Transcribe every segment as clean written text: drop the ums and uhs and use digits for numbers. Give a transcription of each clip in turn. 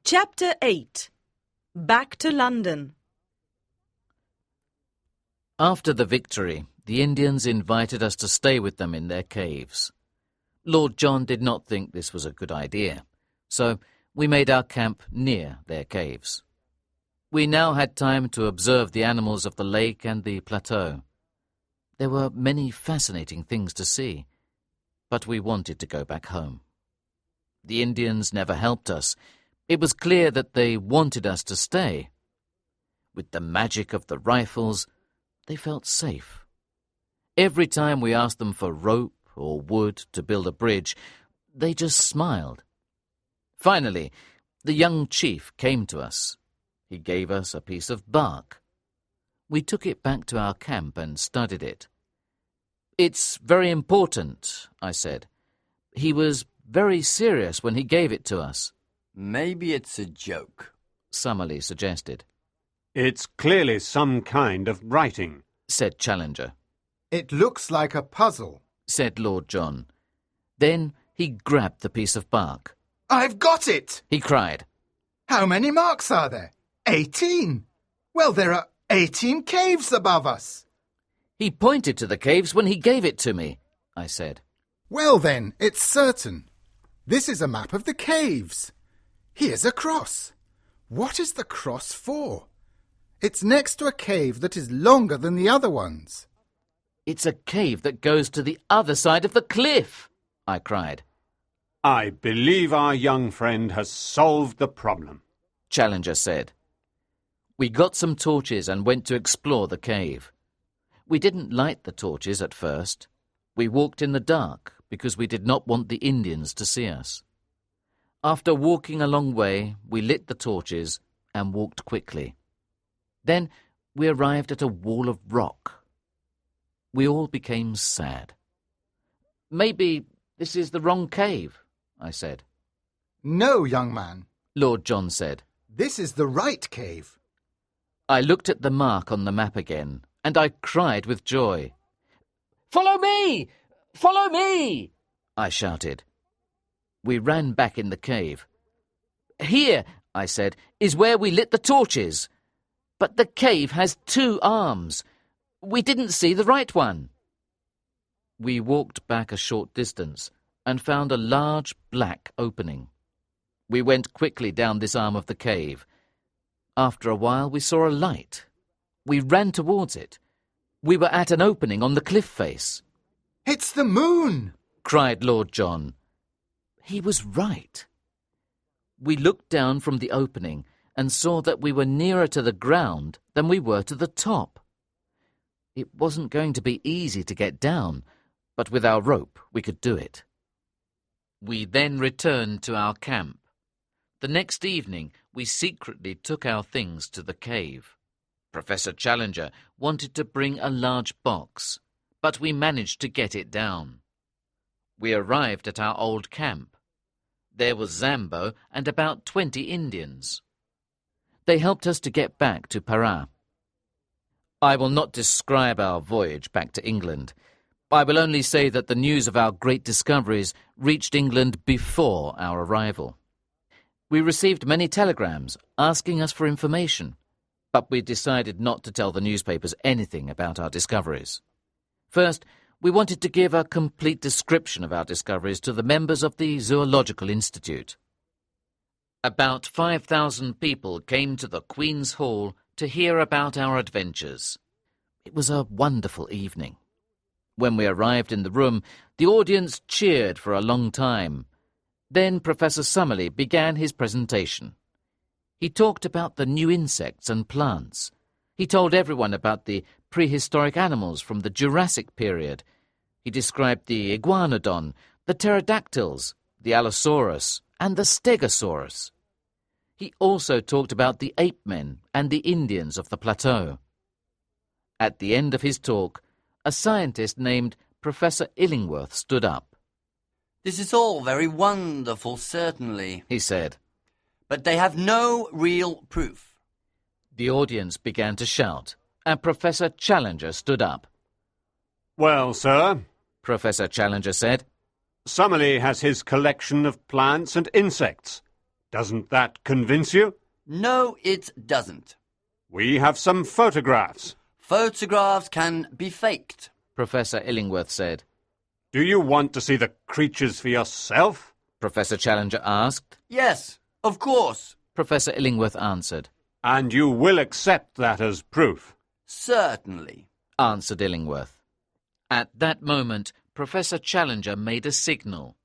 Chapter 8. Back to London. After the victory, the Indians invited us to stay with them in their caves. Lord John did not think this was a good idea, so we made our camp near their caves. We now had time to observe the animals of the lake and the plateau. There were many fascinating things to see, but we wanted to go back home. The Indians never helped us. It was clear that they wanted us to stay. With the magic of the rifles, they felt safe. Every time we asked them for rope or wood to build a bridge, they just smiled. Finally, the young chief came to us. He gave us a piece of bark. We took it back to our camp and studied it. "It's very important," I said. "He was very serious when he gave it to us." "Maybe it's a joke," Summerlee suggested. "It's clearly some kind of writing," said Challenger. "It looks like a puzzle," said Lord John. Then he grabbed the piece of bark. "I've got it!" he cried. "How many marks are there? 18. Well, there are 18 caves above us." "He pointed to the caves when he gave it to me," I said. "Well then, it's certain. This is a map of the caves. Here's a cross. What is the cross for? It's next to a cave that is longer than the other ones." "It's a cave that goes to the other side of the cliff," I cried. "I believe our young friend has solved the problem," Challenger said. We got some torches and went to explore the cave. We didn't light the torches at first. We walked in the dark because we did not want the Indians to see us. After walking a long way, we lit the torches and walked quickly. Then we arrived at a wall of rock. We all became sad. "Maybe this is the wrong cave," I said. "No, young man," Lord John said. "this is the right cave." I looked at the mark on the map again, and I cried with joy. "Follow me! Follow me!" I shouted. We ran back in the cave. "Here," I said, "is where we lit the torches. But the cave has 2 arms. We didn't see the right one." We walked back a short distance and found a large black opening. We went quickly down this arm of the cave. After a while we saw a light. We ran towards it. We were at an opening on the cliff face. "It's the moon!" cried Lord John. He was right. We looked down from the opening and saw that we were nearer to the ground than we were to the top. It wasn't going to be easy to get down, but with our rope we could do it. We then returned to our camp. The next evening we secretly took our things to the cave. Professor Challenger wanted to bring a large box, but we managed to get it down. We arrived at our old camp. There was Zambo and about 20 Indians. They helped us to get back to Para. I will not describe our voyage back to England. I will only say that the news of our great discoveries reached England before our arrival. We received many telegrams asking us for information, but we decided not to tell the newspapers anything about our discoveries. First, we wanted to give a complete description of our discoveries to the members of the Zoological Institute. About 5,000 people came to the Queen's Hall to hear about our adventures. It was a wonderful evening. When we arrived in the room, the audience cheered for a long time. Then Professor Summerlee began his presentation. He talked about the new insects and plants. He told everyone about the prehistoric animals from the Jurassic period. He described the iguanodon, the pterodactyls, the Allosaurus, and the Stegosaurus. He also talked about the ape men and the Indians of the plateau. At the end of his talk, a scientist named Professor Illingworth stood up. "This is all very wonderful, certainly," he said. "but they have no real proof." The audience began to shout, and Professor Challenger stood up. "Well, sir," Professor Challenger said, "Summerlee has his collection of plants and insects. Doesn't that convince you? No, it doesn't. We have some photographs. Photographs can be faked. Professor Illingworth said. Do you want to see the creatures for yourself? Professor Challenger asked. Yes, of course. Professor Illingworth answered. And you will accept that as proof? Certainly, answered Illingworth. At that moment, Professor Challenger made a signal.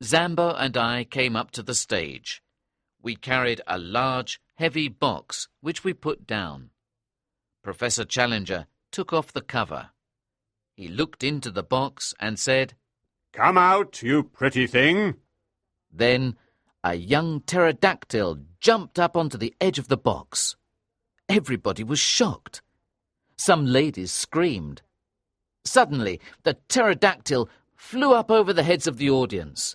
Zambo and I came up to the stage. We carried a large, heavy box, which we put down. Professor Challenger took off the cover. He looked into the box and said, Come out, you pretty thing. Then a young pterodactyl jumped up onto the edge of the box. Everybody was shocked. Some ladies screamed. Suddenly, the pterodactyl flew up over the heads of the audience.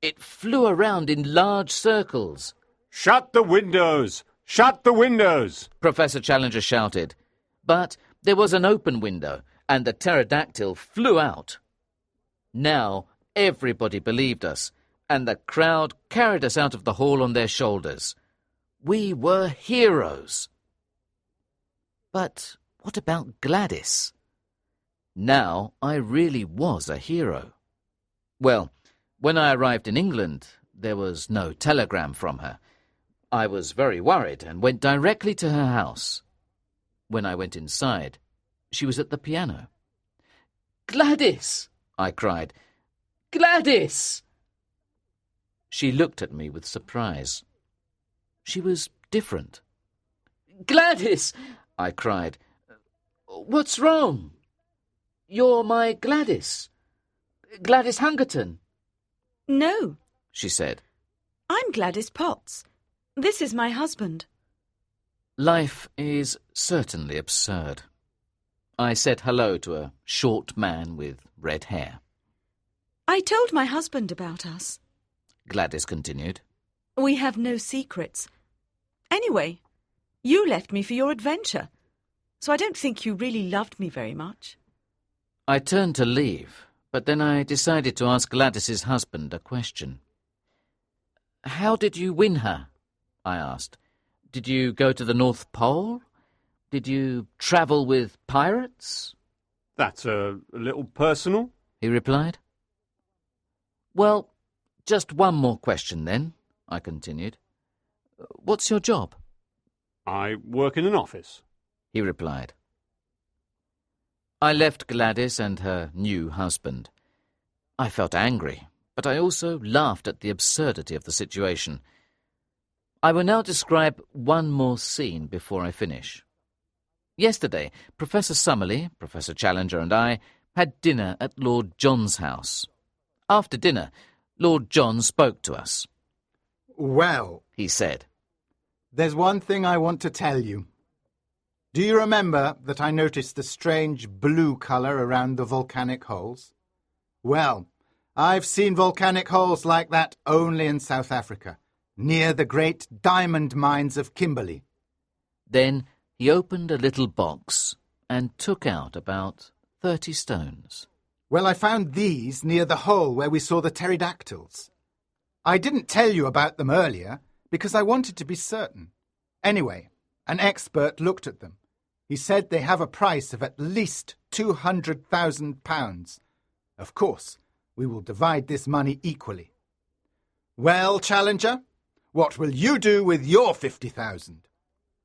It flew around in large circles. Shut the windows! Shut the windows! Professor Challenger shouted. But there was an open window, and the pterodactyl flew out. Now everybody believed us, and the crowd carried us out of the hall on their shoulders. We were heroes. But what about Gladys? Now I really was a hero. Well, when I arrived in England, there was no telegram from her. I was very worried and went directly to her house. When I went inside, she was at the piano. "Gladys!" I cried. "Gladys!" She looked at me with surprise. She was different. "Gladys!" I cried. "What's wrong? You're my Gladys. Gladys Hungerton." No, she said. I'm Gladys Potts. This is my husband. Life is certainly absurd. I said hello to a short man with red hair. I told my husband about us. Gladys continued. We have no secrets. Anyway, you left me for your adventure, so I don't think you really loved me very much. I turned to leave, but then I decided to ask Gladys's husband a question. "How did you win her?" I asked. "Did you go to the North Pole? Did you travel with pirates?" That's a little personal, he replied. "Well, just one more question then," I continued. "What's your job?" I work in an office, he replied. I left Gladys and her new husband. I felt angry, but I also laughed at the absurdity of the situation. I will now describe one more scene before I finish. Yesterday, Professor Summerlee, Professor Challenger and I had dinner at Lord John's house. After dinner, Lord John spoke to us. Well, He said, there's one thing I want to tell you. Do you remember that I noticed a strange blue colour around the volcanic holes? Well, I've seen volcanic holes like that only in South Africa, near the great diamond mines of Kimberley. Then he opened a little box and took out about 30 stones. Well, I found these near the hole where we saw the pterodactyls. I didn't tell you about them earlier because I wanted to be certain. Anyway, an expert looked at them. He said they have a price of at least £200,000. Of course, we will divide this money equally. Well, Challenger, what will you do with your 50,000?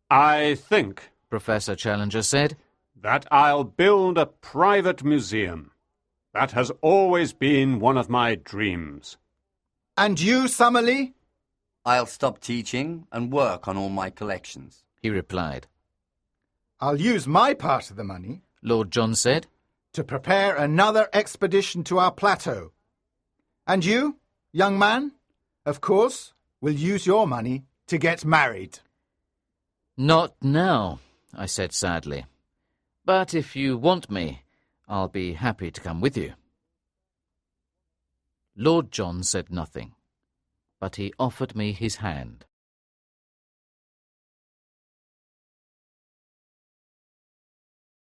I think Professor Challenger said. that I'll build a private museum. That has always been one of my dreams. And you, Summerlee? I'll stop teaching and work on all my collections. He replied. I'll use my part of the money Lord John said. to prepare another expedition to our plateau. And you, young man, of course, will use your money to get married. Not now, I said sadly. But if you want me, I'll be happy to come with you. Lord John said nothing, but he offered me his hand.